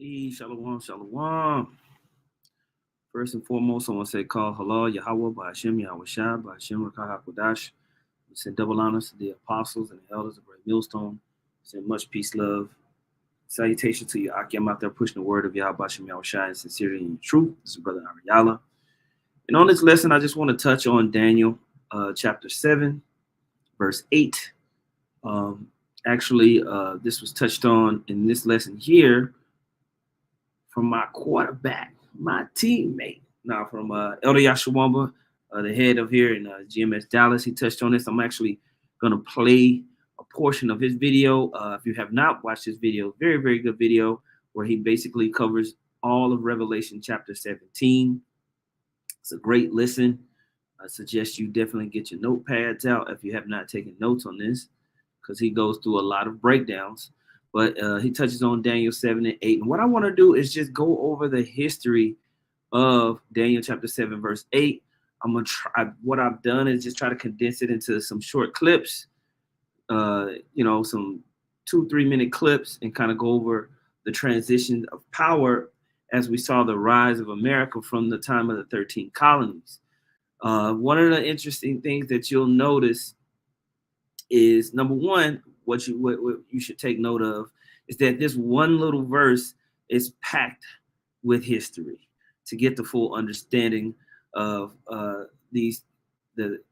Shalom, shalom. First and foremost, I want to say call halal Yahweh by Hashem Yahweh Shai by Hashem Rakah HaKodash. We send double honors to the apostles and the elders of Great Millstone. Send much peace, love, salutation to you, Aki. I'm out there pushing the word of Yahweh Hashem Yahweh Shai in sincerity and truth. This is Brother Ariala. And on this lesson, I just want to touch on Daniel chapter 7, verse 8. This was touched on in this lesson here from my quarterback, my teammate. Now, from Elder Yashawamba, the head of here in GMS Dallas, he touched on this. I'm actually going to play a portion of his video. If you have not watched this video, very, very good video where he basically covers all of Revelation chapter 17. It's a great listen. I suggest you definitely get your notepads out if you have not taken notes on this, because he goes through a lot of breakdowns. But he touches on Daniel 7 and 8. And what I want to do is just go over the history of Daniel chapter 7, verse 8. I'm going to try. What I've done is just try to condense it into some short clips, some 2-3 minute clips, and kind of go over the transition of power as we saw the rise of America from the time of the 13 colonies. One of the interesting things that you'll notice is, number one, what you should take note of is that this one little verse is packed with history to get the full understanding of the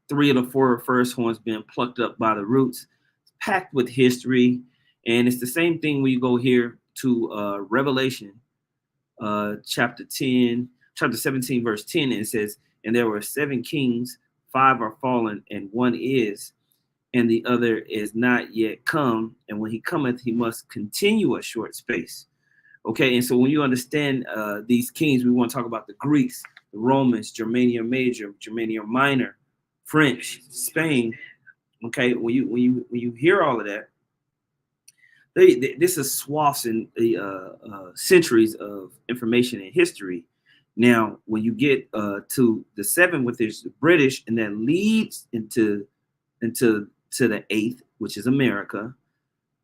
3 of the 4 first horns being plucked up by the roots. It's packed with history, and it's the same thing when you go here to Revelation chapter 17, verse 10, and it says, "And there were 7 kings, 5 are fallen, and 1 is, and the other is not yet come. And when he cometh, he must continue a short space." Okay, and so when you understand these kings, we want to talk about the Greeks, the Romans, Germania Major, Germania Minor, French, Spain. Okay, when you hear all of that, this is swaths in the centuries of information and history. Now, when you get to the 7, which is the British, and that leads into the 8th, which is America,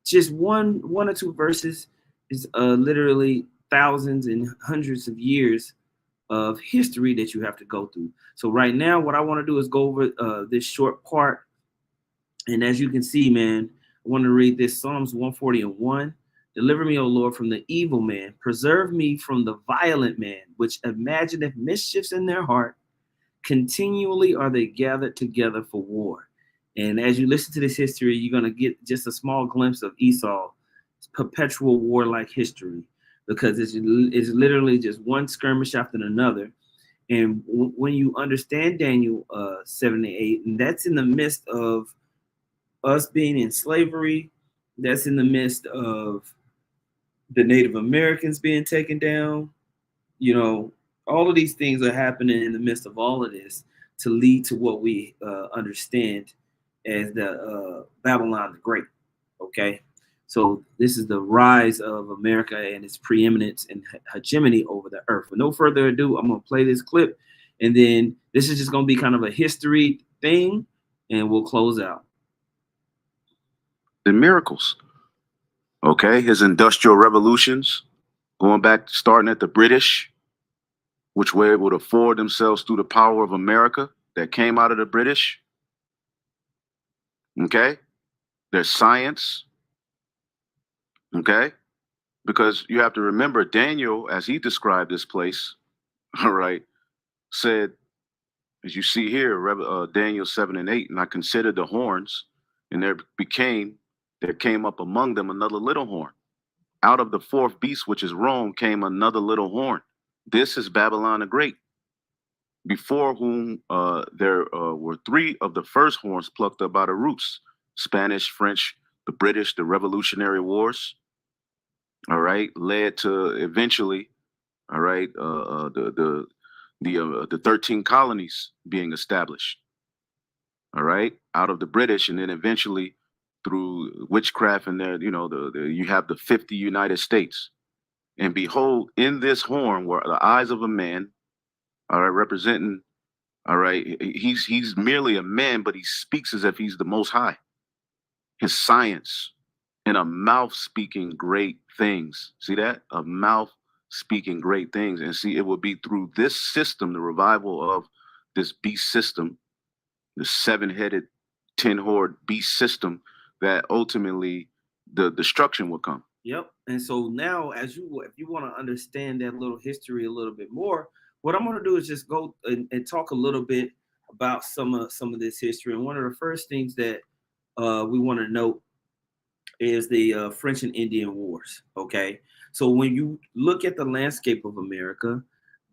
just one or 2 verses is literally thousands and hundreds of years of history that you have to go through. So right now, what I want to do is go over this short part. And as you can see, man, I want to read this Psalms 140:1. "Deliver me, O Lord, from the evil man. Preserve me from the violent man, which imagineth mischiefs in their heart. Continually are they gathered together for war." And as you listen to this history, you're going to get just a small glimpse of Esau's perpetual warlike history, because it's literally just one skirmish after another. And when you understand Daniel 7 and 8, and that's in the midst of us being in slavery, that's in the midst of the Native Americans being taken down, all of these things are happening in the midst of all of this to lead to what we understand as the Babylon the Great. Okay, so this is the rise of America and its preeminence and hegemony over the earth. With no further ado, I'm going to play this clip, and then this is just going to be kind of a history thing, and we'll close out. The miracles, okay, his industrial revolutions, going back, starting at the British, which were able to afford themselves through the power of America that came out of the British. Okay, there's science. Okay, because you have to remember Daniel, as he described this place, all right, said, as you see here, Daniel 7 and 8, "And I considered the horns, and there came up among them another little horn. Out of the 4th beast, which is Rome, came another little horn. This is Babylon the Great, before whom there were 3 of the first horns plucked up by the roots: Spanish, French, the British, the Revolutionary Wars." All right, led to eventually, all right, the 13 colonies being established. All right, out of the British, and then eventually through witchcraft, and there, you have the 50 United States. "And behold, in this horn were the eyes of a man," all right, representing, all right, he's merely a man, but he speaks as if he's the Most High. His science, and a mouth speaking great things. See that? A mouth speaking great things. And see, it will be through this system, the revival of this beast system, the seven-headed, ten-horde beast system, that ultimately the destruction will come. Yep. And so now, if you want to understand that little history a little bit more, what I'm going to do is just go and talk a little bit about some of this history. And one of the first things that we want to note is the French and Indian Wars. Okay, so when you look at the landscape of America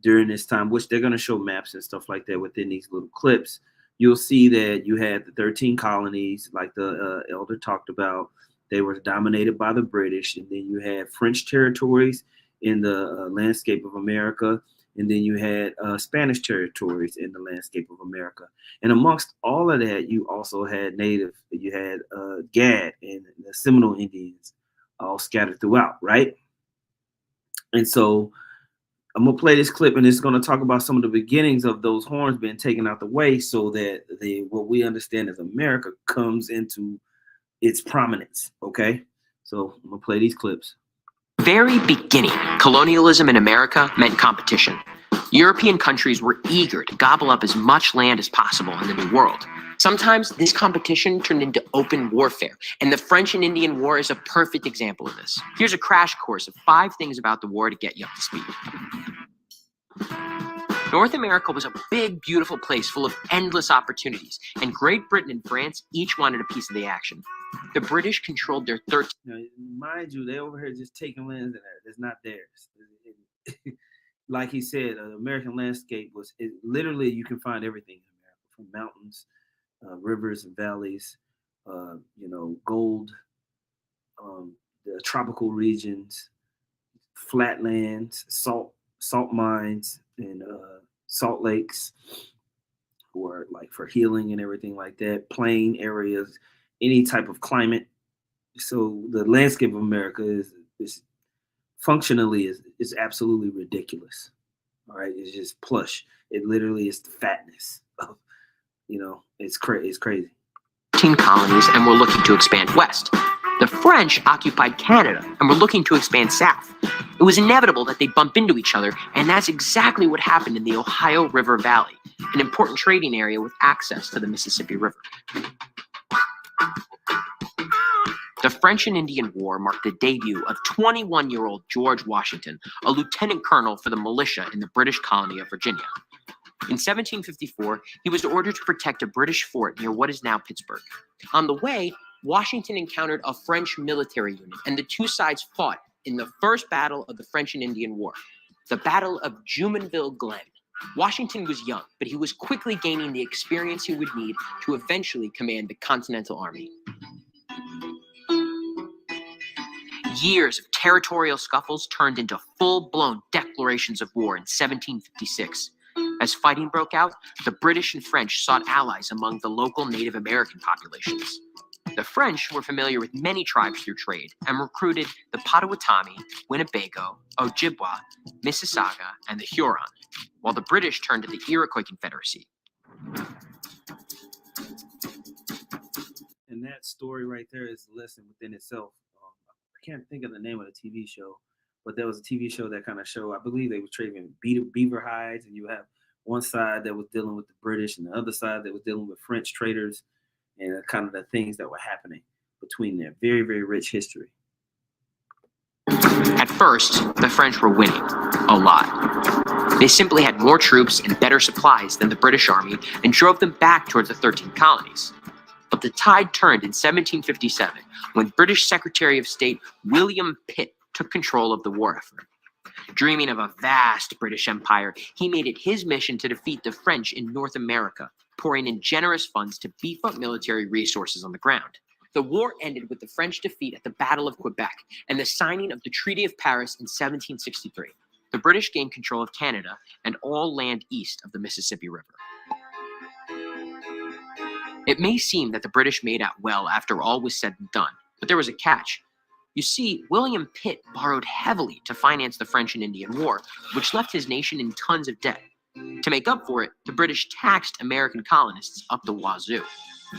during this time, which they're going to show maps and stuff like that within these little clips, you'll see that you had the 13 colonies, like the elder talked about. They were dominated by the British, and then you had French territories in the landscape of America, and then you had Spanish territories in the landscape of America. And amongst all of that, you also had you had Gad and the Seminole Indians all scattered throughout, right? And so I'm gonna play this clip, and it's gonna talk about some of the beginnings of those horns being taken out the way, so that what we understand as America comes into its prominence. Okay, so I'm gonna play these clips. Very beginning, colonialism in America meant competition. European countries were eager to gobble up as much land as possible in the New World. Sometimes this competition turned into open warfare, and the French and Indian War is a perfect example of this. Here's a crash course of 5 things about the war to get you up to speed. North America was a big, beautiful place full of endless opportunities, and Great Britain and France each wanted a piece of the action. The British controlled their 13. Now, mind you, they over here just taking lands that's not theirs. Like he said, the American landscape literally, you can find everything in America, from mountains, rivers and valleys, gold, the tropical regions, flatlands, salt mines, and salt lakes, or like for healing and everything like that, plain areas, any type of climate. So the landscape of America is functionally is absolutely ridiculous. All right, it's just plush. It literally is the fatness of, it's crazy. 13 colonies and were looking to expand west. The French occupied Canada and were looking to expand south. It was inevitable that they'd bump into each other, and that's exactly what happened in the Ohio River Valley, an important trading area with access to the Mississippi River. The French and Indian War marked the debut of 21-year-old George Washington, a lieutenant colonel for the militia in the British colony of Virginia. In 1754, he was ordered to protect a British fort near what is now Pittsburgh. On the way, Washington encountered a French military unit, and the two sides fought in the first battle of the French and Indian War, the Battle of Jumonville Glen. Washington was young, but he was quickly gaining the experience he would need to eventually command the Continental Army. Years of territorial scuffles turned into full-blown declarations of war in 1756. As fighting broke out, the British and French sought allies among the local Native American populations. The French were familiar with many tribes through trade and recruited the Potawatomi, Winnebago, Ojibwa, Mississauga, and the Huron, while the British turned to the Iroquois Confederacy. And that story right there is a lesson within itself. I can't think of the name of the TV show, but there was a TV show that kind of showed, I believe they were trading beaver hides, and you have one side that was dealing with the British and the other side that was dealing with French traders, and kind of the things that were happening between their very, very rich history. At first, the French were winning a lot. They simply had more troops and better supplies than the British army and drove them back towards the 13 colonies. But the tide turned in 1757 when British Secretary of State William Pitt took control of the war effort. Dreaming of a vast British empire, he made it his mission to defeat the French in North America, pouring in generous funds to beef up military resources on the ground. The war ended with the French defeat at the Battle of Quebec and the signing of the Treaty of Paris in 1763. The British gained control of Canada and all land east of the Mississippi River. It may seem that the British made out well after all was said and done, but there was a catch. You see, William Pitt borrowed heavily to finance the French and Indian War, which left his nation in tons of debt. To make up for it, the British taxed American colonists up the wazoo.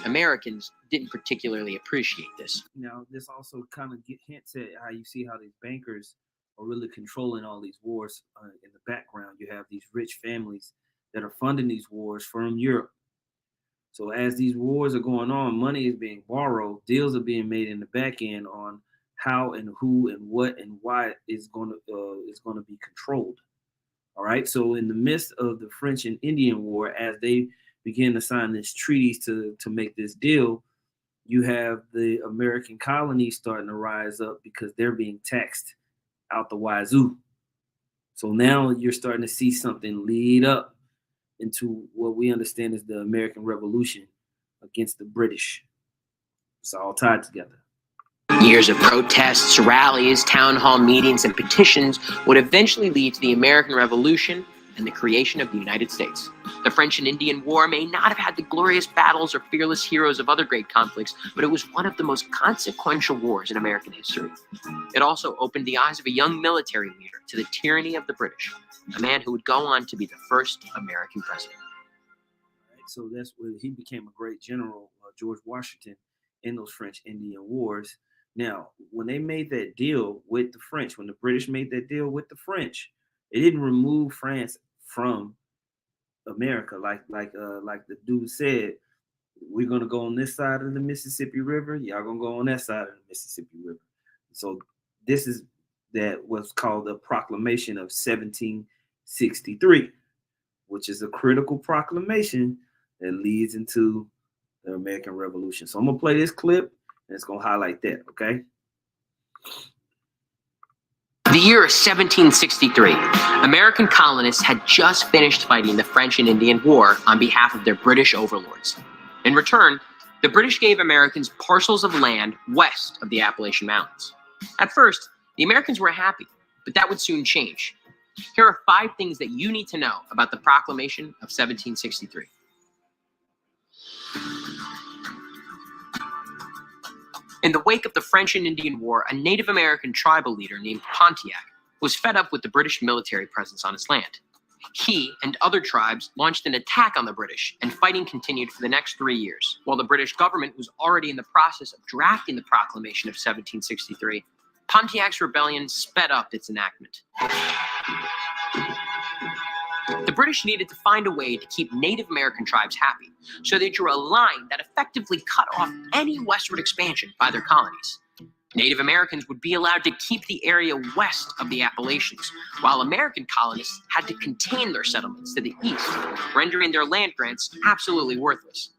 Americans didn't particularly appreciate this. Now, this also kind of hints at how you see how these bankers are really controlling all these wars in the background. You have these rich families that are funding these wars from Europe. So as these wars are going on, money is being borrowed, deals are being made in the back end on how and who and what and why is going to be controlled. All right. So in the midst of the French and Indian War, as they begin to sign these treaties to make this deal, you have the American colonies starting to rise up because they're being taxed out the wazoo. So now you're starting to see something lead up into what we understand as the American Revolution against the British. It's all tied together. Years of protests, rallies, town hall meetings, and petitions would eventually lead to the American Revolution and the creation of the United States. The French and Indian War may not have had the glorious battles or fearless heroes of other great conflicts, but it was one of the most consequential wars in American history. It also opened the eyes of a young military leader to the tyranny of the British, a man who would go on to be the first American president. So that's where he became a great general, George Washington, in those French-Indian Wars. Now, when they made that deal with the French, when the British made that deal with the French, they didn't remove France from America, like the dude said. We're gonna go on this side of the Mississippi River. Y'all gonna go on that side of the Mississippi River. So this is that what's called the Proclamation of 1763, which is a critical proclamation that leads into the American Revolution. So I'm gonna play this clip and it's gonna highlight that. Okay. The year 1763, American colonists had just finished fighting the French and Indian War on behalf of their British overlords. In return, the British gave Americans parcels of land west of the Appalachian Mountains. At first, the Americans were happy, but that would soon change. Here are 5 things that you need to know about the Proclamation of 1763. In the wake of the French and Indian War, a Native American tribal leader named Pontiac was fed up with the British military presence on his land. He and other tribes launched an attack on the British, and fighting continued for the next 3 years. While the British government was already in the process of drafting the Proclamation of 1763, Pontiac's rebellion sped up its enactment. The British needed to find a way to keep Native American tribes happy, so they drew a line that effectively cut off any westward expansion by their colonies. Native Americans would be allowed to keep the area west of the Appalachians, while American colonists had to contain their settlements to the east, rendering their land grants absolutely worthless.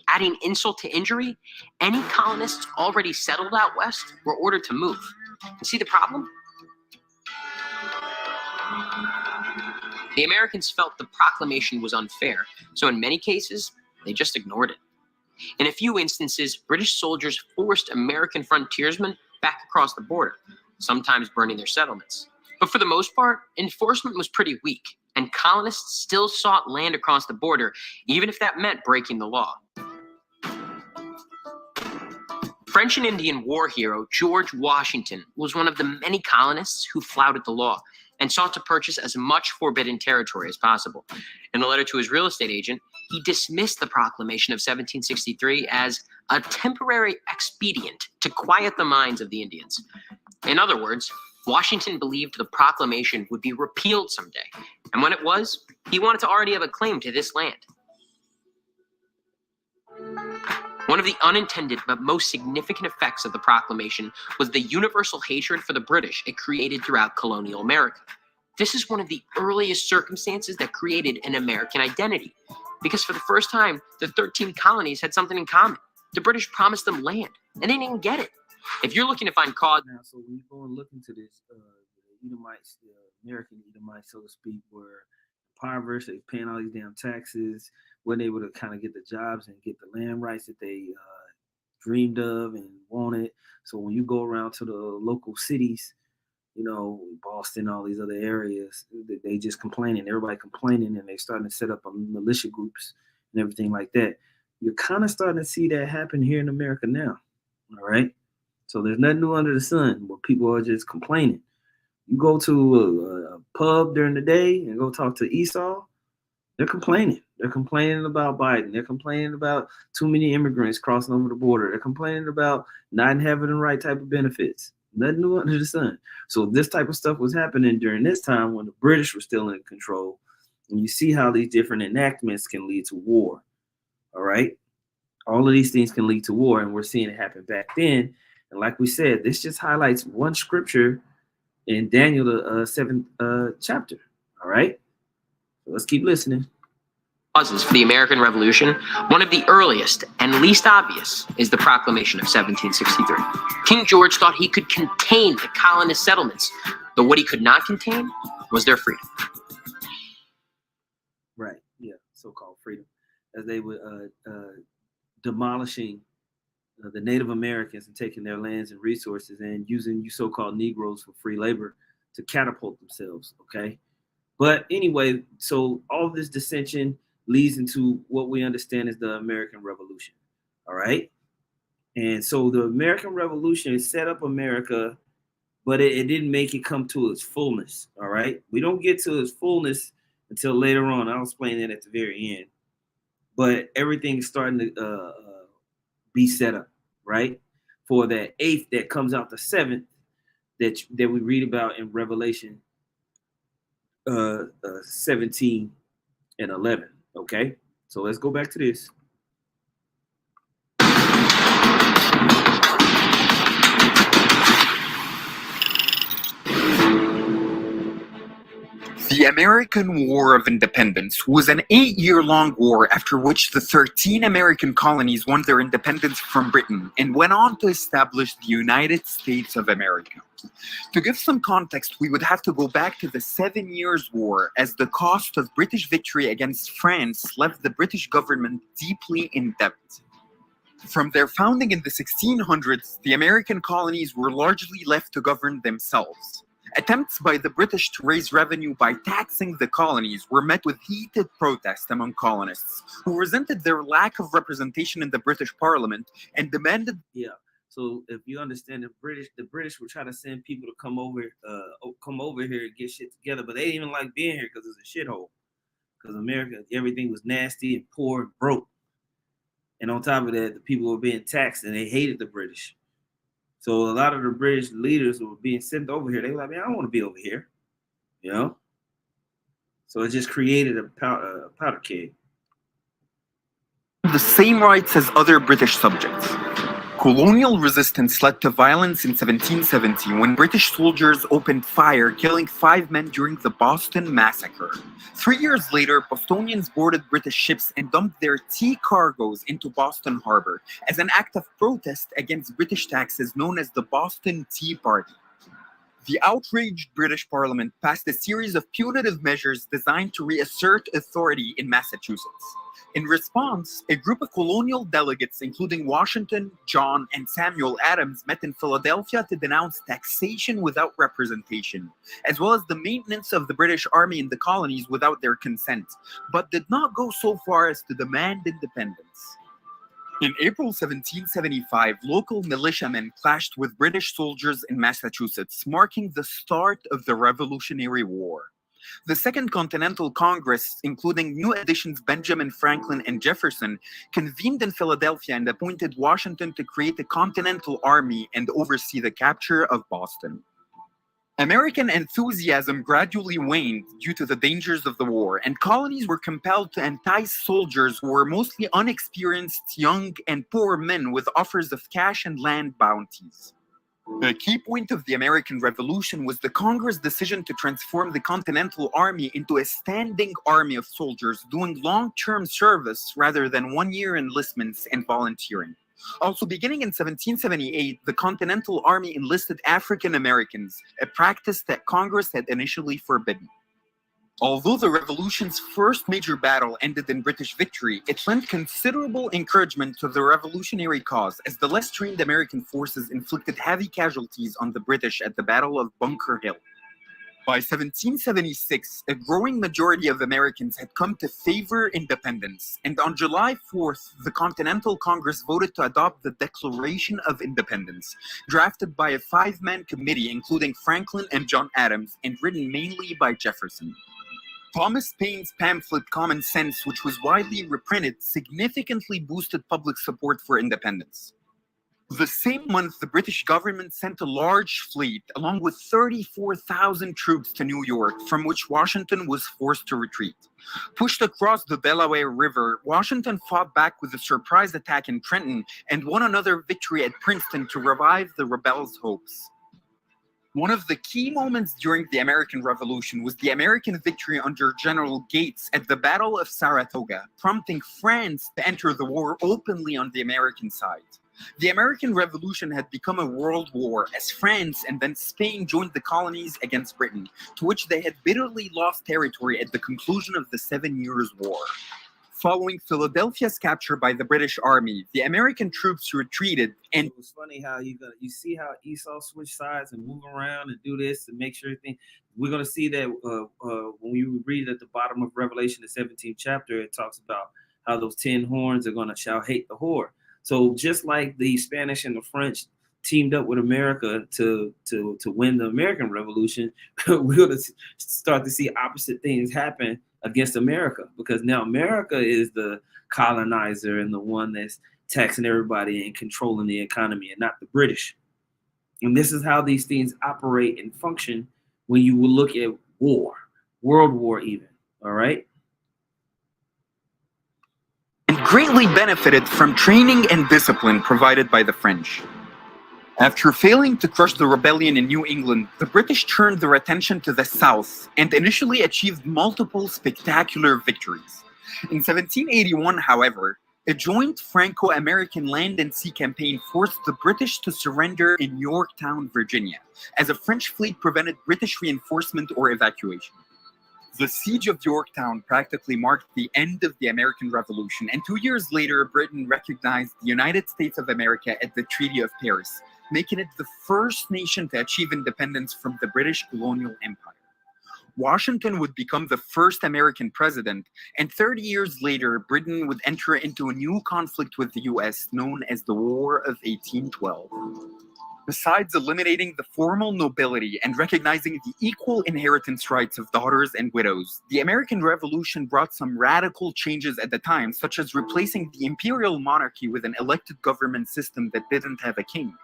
Adding insult to injury, any colonists already settled out west were ordered to move. You see the problem? The Americans felt the proclamation was unfair, so in many cases, they just ignored it. In a few instances, British soldiers forced American frontiersmen back across the border, sometimes burning their settlements. But for the most part, enforcement was pretty weak, and colonists still sought land across the border, even if that meant breaking the law. French and Indian War hero George Washington was one of the many colonists who flouted the law and sought to purchase as much forbidden territory as possible. In a letter to his real estate agent, he dismissed the Proclamation of 1763 as a temporary expedient to quiet the minds of the Indians. In other words, Washington believed the proclamation would be repealed someday, and when it was, he wanted to already have a claim to this land. One of the unintended but most significant effects of the proclamation was the universal hatred for the British it created throughout colonial America. This is one of the earliest circumstances that created an American identity, because for the first time, the 13 colonies had something in common. The British promised them land, and they didn't get it. If you're looking to find cause... Now, so when you go and look into this, the Edomites, the American Edomites, so to speak, were impoverished, they paying all these damn taxes, weren't able to kind of get the jobs and get the land rights that they dreamed of and wanted. So when you go around to the local cities, you know, Boston, all these other areas, they just complaining. Everybody complaining, and they're starting to set up militia groups and everything like that. You're kind of starting to see that happen here in America now. All right. So there's nothing new under the sun where people are just complaining. You go to a pub during the day and go talk to Esau, They're complaining. They're complaining about Biden. They're complaining about too many immigrants crossing over the border. They're complaining about not having the right type of benefits. Nothing new under the sun. So this type of stuff was happening during this time when the British were still in control. And you see how these different enactments can lead to war. All right. All of these things can lead to war, and we're seeing it happen back then. And like we said, this just highlights one scripture in Daniel, the seventh chapter. All right. So let's keep listening. Causes for the American Revolution, one of the earliest and least obvious is the Proclamation of 1763. King George thought he could contain the colonist settlements, though what he could not contain was their freedom. Right, yeah, so-called freedom, as they were demolishing the Native Americans and taking their lands and resources and using you so-called Negroes for free labor to catapult themselves, okay? But anyway, so all this dissension leads into what we understand as the American Revolution, all right? And so the American Revolution set up America, but it didn't make it come to its fullness, all right? We don't get to its fullness until later on. I'll explain that at the very end. But everything's starting to be set up, right? For that eighth that comes out the seventh that we read about in Revelation 17 and 11, okay? So let's go back to this. The American War of Independence was an 8-year-long war after which the 13 American colonies won their independence from Britain and went on to establish the United States of America. To give some context, we would have to go back to the 7 Years' War, as the cost of British victory against France left the British government deeply in debt. From their founding in the 1600s, the American colonies were largely left to govern themselves. Attempts by the British to raise revenue by taxing the colonies were met with heated protest among colonists, who resented their lack of representation in the British Parliament and demanded. Yeah. So if you understand, the British were trying to send people to come over here and get shit together, but they didn't even like being here because it's a shithole. Because America, everything was nasty and poor and broke, and on top of that, the people were being taxed and they hated the British. So a lot of the British leaders were being sent over here. They were like, man, I don't want to be over here, you know? So it just created a powder keg. The same rights as other British subjects. Colonial resistance led to violence in 1770 when British soldiers opened fire, killing 5 men during the Boston Massacre. 3 years later, Bostonians boarded British ships and dumped their tea cargoes into Boston Harbor as an act of protest against British taxes known as the Boston Tea Party. The outraged British Parliament passed a series of punitive measures designed to reassert authority in Massachusetts. In response, a group of colonial delegates, including Washington, John, and Samuel Adams, met in Philadelphia to denounce taxation without representation, as well as the maintenance of the British Army in the colonies without their consent, but did not go so far as to demand independence. In April 1775, local militiamen clashed with British soldiers in Massachusetts, marking the start of the Revolutionary War. The Second Continental Congress, including new additions Benjamin Franklin and Jefferson, convened in Philadelphia and appointed Washington to create a Continental Army and oversee the capture of Boston. American enthusiasm gradually waned due to the dangers of the war, and colonies were compelled to entice soldiers who were mostly unexperienced, young, and poor men with offers of cash and land bounties. The key point of the American Revolution was the Congress' decision to transform the Continental Army into a standing army of soldiers doing long-term service rather than one-year enlistments and volunteering. Also, beginning in 1778, the Continental Army enlisted African Americans, a practice that Congress had initially forbidden. Although the Revolution's first major battle ended in British victory, it lent considerable encouragement to the revolutionary cause, as the less trained American forces inflicted heavy casualties on the British at the Battle of Bunker Hill. By 1776, a growing majority of Americans had come to favor independence, and on July 4th, the Continental Congress voted to adopt the Declaration of Independence, drafted by a 5-man committee including Franklin and John Adams, and written mainly by Jefferson. Thomas Paine's pamphlet Common Sense, which was widely reprinted, significantly boosted public support for independence. The same month, the British government sent a large fleet, along with 34,000 troops, to New York, from which Washington was forced to retreat. Pushed across the Delaware River, Washington fought back with a surprise attack in Trenton and won another victory at Princeton to revive the rebels' hopes. One of the key moments during the American Revolution was the American victory under General Gates at the Battle of Saratoga, prompting France to enter the war openly on the American side. The American Revolution had become a world war as France and then Spain joined the colonies against Britain, to which they had bitterly lost territory at the conclusion of the 7 Years' War. Following Philadelphia's capture by the British Army, the American troops retreated, and it's funny how you see how Esau switch sides and move around and do this to make sure everything. We're gonna see that when we read at the bottom of Revelation, the 17th chapter, it talks about how those 10 horns are gonna shall hate the whore. So just like the Spanish and the French teamed up with America to win the American Revolution, we're gonna start to see opposite things happen against America, because now America is the colonizer and the one that's taxing everybody and controlling the economy, and not the British. And this is how these things operate and function when you will look at war, World War even, all right? and greatly benefited from training and discipline provided by the French. After failing to crush the rebellion in New England, the British turned their attention to the south and initially achieved multiple spectacular victories. In 1781, however, a joint Franco-American land and sea campaign forced the British to surrender in Yorktown, Virginia, as a French fleet prevented British reinforcement or evacuation. The Siege of Yorktown practically marked the end of the American Revolution, and 2 years later, Britain recognized the United States of America at the Treaty of Paris, making it the first nation to achieve independence from the British colonial empire. Washington would become the first American president, and 30 years later, Britain would enter into a new conflict with the US known as the War of 1812. Besides eliminating the formal nobility and recognizing the equal inheritance rights of daughters and widows, the American Revolution brought some radical changes at the time, such as replacing the imperial monarchy with an elected government system that didn't have a king.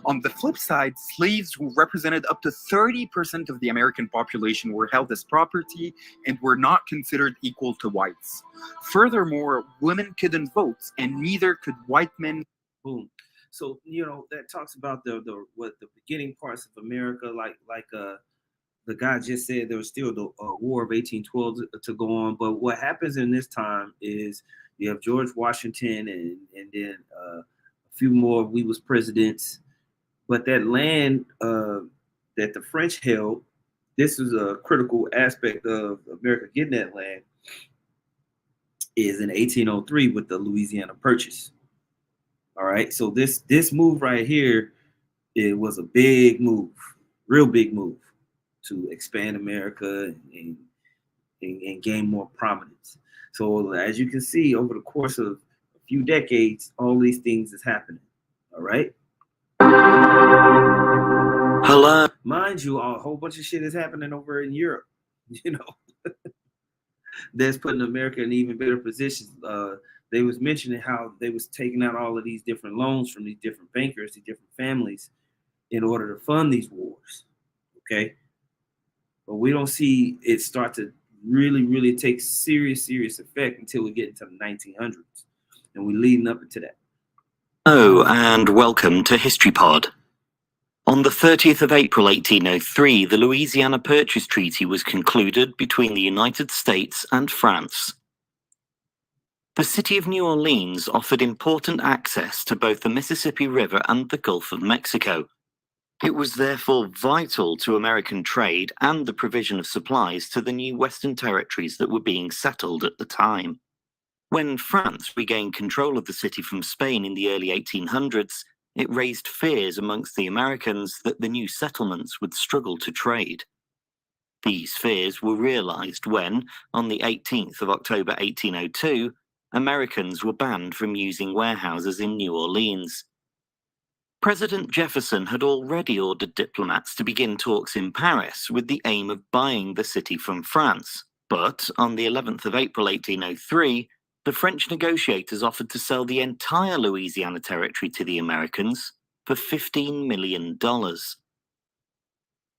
On the flip side, slaves, who represented up to 30% of the American population, were held as property and were not considered equal to whites. Furthermore, women couldn't vote, and neither could white men. Boom. So that talks about the beginning parts of America, like the guy just said. There was still the War of 1812 to go on, but what happens in this time is you have George Washington and then a few more we was presidents. But that land that the French held, this is a critical aspect of America getting that land, is in 1803 with the Louisiana Purchase. All right, so this move right here, it was a big move, real big move to expand America and gain more prominence. So as you can see, over the course of a few decades, all these things is happening. All right. Hello. Mind you, a whole bunch of shit is happening over in Europe, that's putting America in even better positions. They was mentioning how they was taking out all of these different loans from these different bankers, these different families, in order to fund these wars. Okay. But we don't see it start to really take serious effect until we get into the 1900s. And we're leading up into that. Hello and welcome to History Pod. On the 30th of April 1803, the Louisiana Purchase Treaty was concluded between the United States and France. The city of New Orleans offered important access to both the Mississippi River and the Gulf of Mexico. It was therefore vital to American trade and the provision of supplies to the new Western territories that were being settled at the time. When France regained control of the city from Spain in the early 1800s, it raised fears amongst the Americans that the new settlements would struggle to trade. These fears were realized when, on the 18th of October 1802, Americans were banned from using warehouses in New Orleans. President Jefferson had already ordered diplomats to begin talks in Paris with the aim of buying the city from France, But on the 11th of April 1803, the French negotiators offered to sell the entire Louisiana Territory to the Americans for $15 million.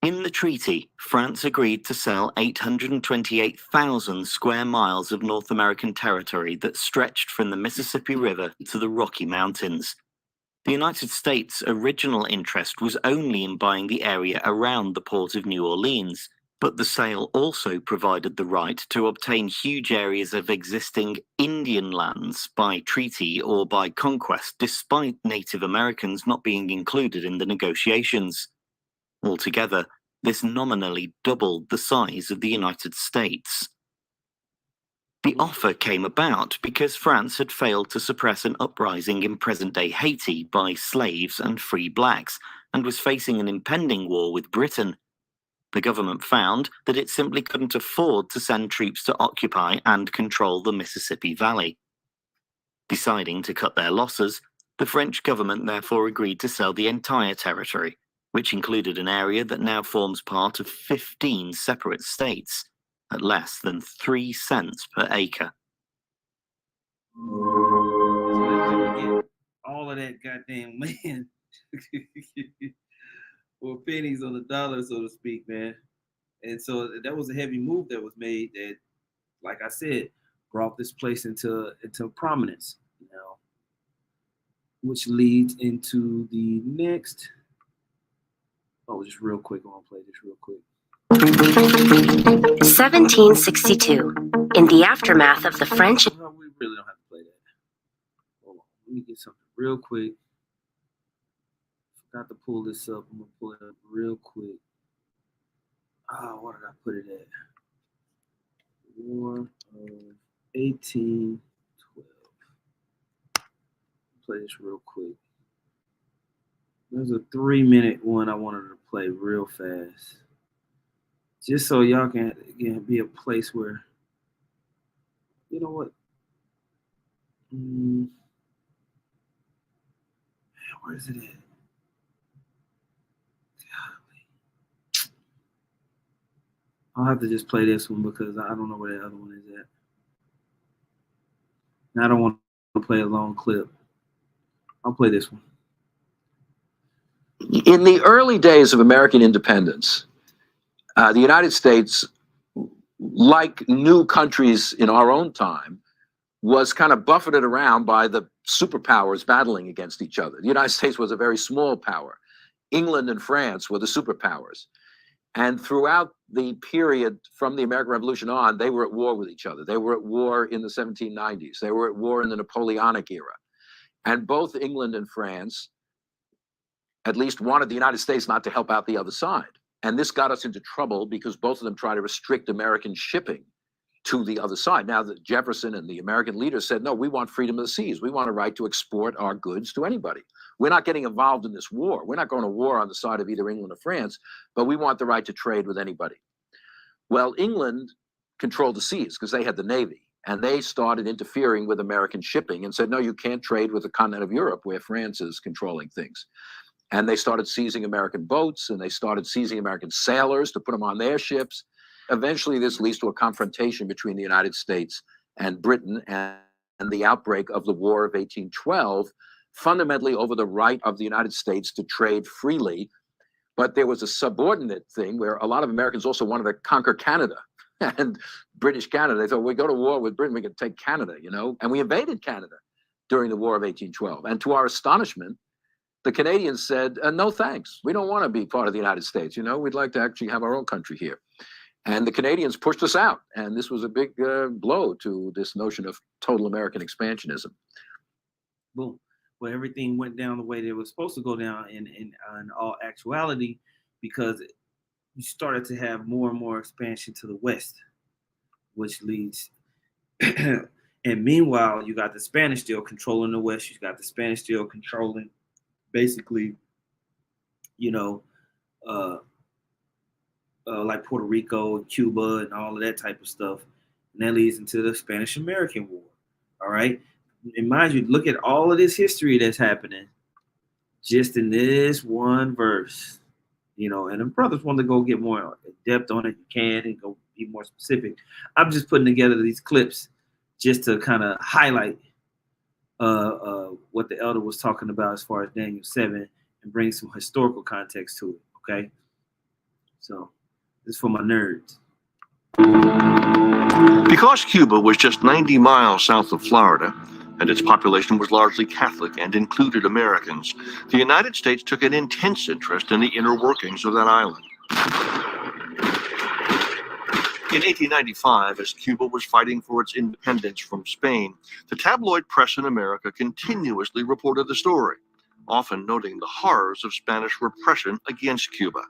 In the treaty, France agreed to sell 828,000 square miles of North American territory that stretched from the Mississippi River to the Rocky Mountains. The United States' original interest was only in buying the area around the port of New Orleans, but the sale also provided the right to obtain huge areas of existing Indian lands by treaty or by conquest, despite Native Americans not being included in the negotiations. Altogether, this nominally doubled the size of the United States. The offer came about because France had failed to suppress an uprising in present-day Haiti by slaves and free blacks, and was facing an impending war with Britain. The government found that it simply couldn't afford to send troops to occupy and control the Mississippi Valley. Deciding to cut their losses, the French government therefore agreed to sell the entire territory, which included an area that now forms part of 15 separate states, at less than 3 cents per acre. So they get all of that goddamn land for pennies on the dollar, so to speak, man. And so that was a heavy move that was made that, like I said, brought this place into prominence, you know, which leads into the next. Oh, just real quick, I want to play this real quick. 1762, in the aftermath of the French. No, we really don't have to play that. Hold on, let me get something real quick. Forgot to pull this up. I'm gonna pull it up real quick. Oh, where did I put it at? War of 1812. Play this real quick. There's a 3-minute one I wanted to play real fast. Just so y'all can be a place where, you know what? Where is it at? I'll have to just play this one because I don't know where the other one is at. And I don't want to play a long clip. I'll play this one. In the early days of American independence, the United States, like new countries in our own time, was kind of buffeted around by the superpowers battling against each other. The United States was a very small power. England and France were the superpowers. And throughout the period from the American Revolution on, they were at war with each other. They were at war in the 1790s. They were at war in the Napoleonic era. And both England and France at least wanted the United States not to help out the other side. And this got us into trouble because both of them tried to restrict American shipping to the other side. Now, Jefferson and the American leaders said, no, we want freedom of the seas. We want a right to export our goods to anybody. We're not getting involved in this war. We're not going to war on the side of either England or France, but we want the right to trade with anybody. Well, England controlled the seas because they had the Navy, and they started interfering with American shipping and said, no, you can't trade with the continent of Europe where France is controlling things. And they started seizing American boats, and they started seizing American sailors to put them on their ships. Eventually, this leads to a confrontation between the United States and Britain and the outbreak of the War of 1812, fundamentally over the right of the United States to trade freely. But there was a subordinate thing where a lot of Americans also wanted to conquer Canada and British Canada. They thought, we go to war with Britain, we can take Canada, you know? And we invaded Canada during the War of 1812. And to our astonishment, the Canadians said, no, thanks. We don't want to be part of the United States. You know, we'd like to actually have our own country here. And the Canadians pushed us out. And this was a big blow to this notion of total American expansionism. Boom. Well, everything went down the way that it was supposed to go down in all actuality, because you started to have more and more expansion to the west, which leads. And meanwhile, you got the Spanish still controlling the west. You got the Spanish still controlling basically, you know, like Puerto Rico, Cuba, and all of that type of stuff. And that leads into the Spanish-American War. All right. And mind you, look at all of this history that's happening just in this one verse, you know, and the brothers want to go get more depth on it. You can and go be more specific. I'm just putting together these clips just to kind of highlight what the elder was talking about as far as Daniel 7 and bring some historical context to it. Okay, so this is for my nerds. Because Cuba was just 90 miles south of Florida, and its population was largely Catholic and included Americans, the United States took an intense interest in the inner workings of that island. In 1895, as Cuba was fighting for its independence from Spain, the tabloid press in America continuously reported the story, often noting the horrors of Spanish repression against Cuba.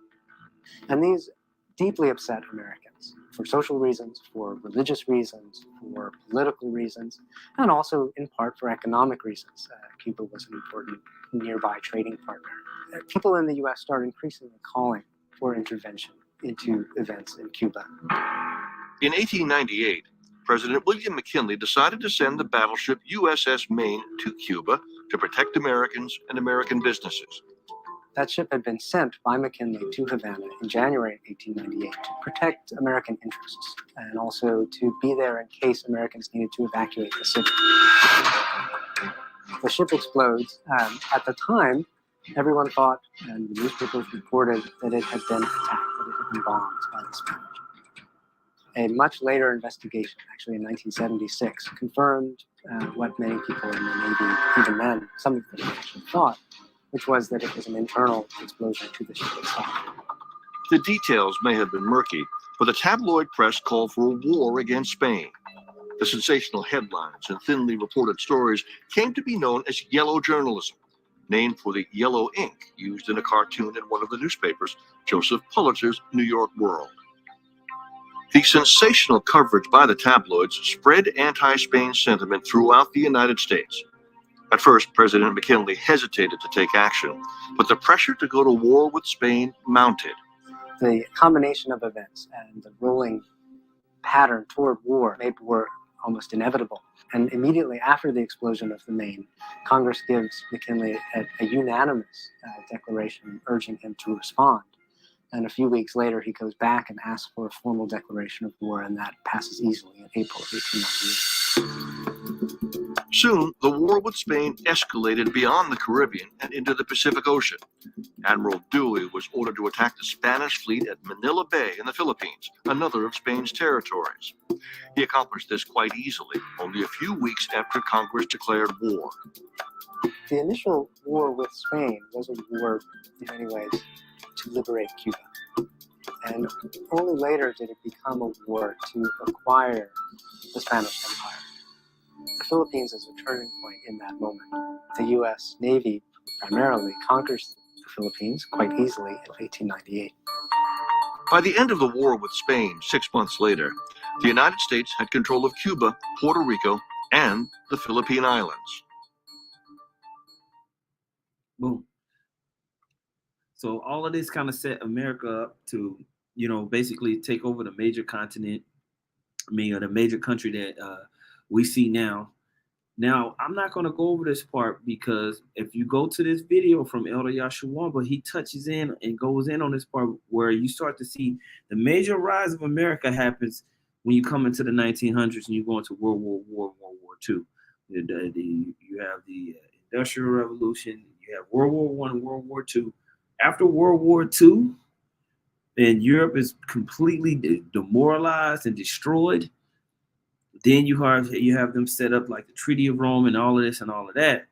And these deeply upset Americans for social reasons, for religious reasons, for political reasons, and also in part for economic reasons. Cuba was an important nearby trading partner. People in the US started increasingly calling for intervention into events in Cuba. In 1898, President William McKinley decided to send the battleship USS Maine to Cuba to protect Americans and American businesses. That ship had been sent by McKinley to Havana in January 1898 to protect American interests and also to be there in case Americans needed to evacuate the city. The ship explodes. At the time, everyone thought, and the newspapers reported, that it had been attacked, that it had been bombed by the Spanish. A much later investigation, actually in 1976, confirmed what many people in the Navy, even then, some of them actually thought, which was that it was an internal explosion to the ship itself. The details may have been murky, but the tabloid press called for a war against Spain. The sensational headlines and thinly reported stories came to be known as yellow journalism, named for the yellow ink used in a cartoon in one of the newspapers, Joseph Pulitzer's New York World. The sensational coverage by the tabloids spread anti-Spain sentiment throughout the United States. At first, President McKinley hesitated to take action, but the pressure to go to war with Spain mounted. The combination of events and the rolling pattern toward war made war almost inevitable. And immediately after the explosion of the Maine, Congress gives McKinley a unanimous declaration urging him to respond. And a few weeks later, he goes back and asks for a formal declaration of war, and that passes easily in April of 1898. Soon, the war with Spain escalated beyond the Caribbean and into the Pacific Ocean. Admiral Dewey was ordered to attack the Spanish fleet at Manila Bay in the Philippines, another of Spain's territories. He accomplished this quite easily, only a few weeks after Congress declared war. The initial war with Spain was a war, in many ways, to liberate Cuba. And only later did it become a war to acquire the Spanish Empire. The Philippines is a turning point in that moment. The U.S. Navy primarily conquers the Philippines quite easily in 1898. By the end of the war with Spain, 6 months later, the United States had control of Cuba, Puerto Rico, and the Philippine Islands. Boom. So all of this kind of set America up to, basically take over the major continent. The major country that we see now. Now, I'm not going to go over this part because if you go to this video from Elder Yashawamba, he touches in and goes in on this part where you start to see the major rise of America happens when you come into the 1900s and you go into World War II. You have the Industrial Revolution, you have World War I and World War II. After World War II, and Europe is completely demoralized and destroyed, then you have them set up like the Treaty of Rome and all of this and all of that.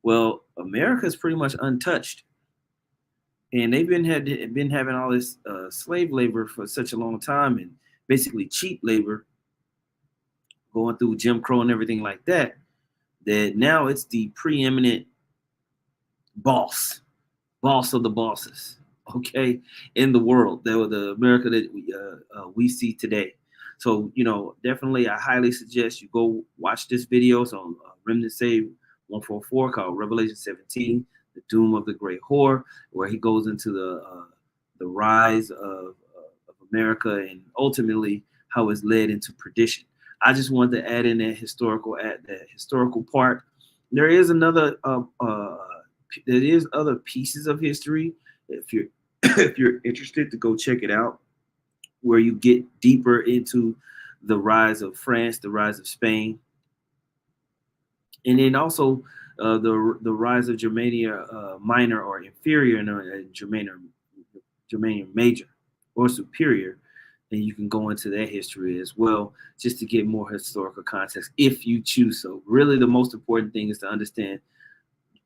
Well, America is pretty much untouched, and they've been having all this slave labor for such a long time, and basically cheap labor, going through Jim Crow and everything like that. That now it's the preeminent boss of the bosses, okay, in the world. The America that we see today. So, definitely I highly suggest you go watch this video. It's on Remnant Save 144 called Revelation 17, The Doom of the Great Whore, where he goes into the rise of America and ultimately how it's led into perdition. I just wanted to add in that historical part. There is other pieces of history. If you're interested to go check it out. where you get deeper into the rise of France, the rise of Spain, and then also the rise of Germania Minor or Inferior, and Germania Major or Superior. And you can go into that history as well, just to get more historical context if you choose so. Really, the most important thing is to understand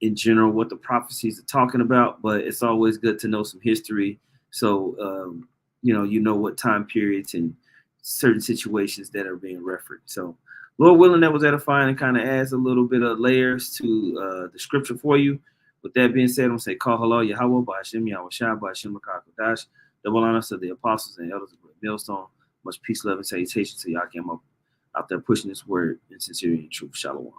in general what the prophecies are talking about, but it's always good to know some history, so you know what time periods and certain situations that are being referenced. So Lord willing, that was edifying and kind of adds a little bit of layers to the scripture for you. With that being said, I'm going to say, call hello, Yahweh, by Hashem, Yahweh Shai, by Hashem, Kodash, double honor to the apostles and elders of the millstone. Much peace, love, and salutation to y'all came up out there pushing this word in sincerity and truth. Shalom.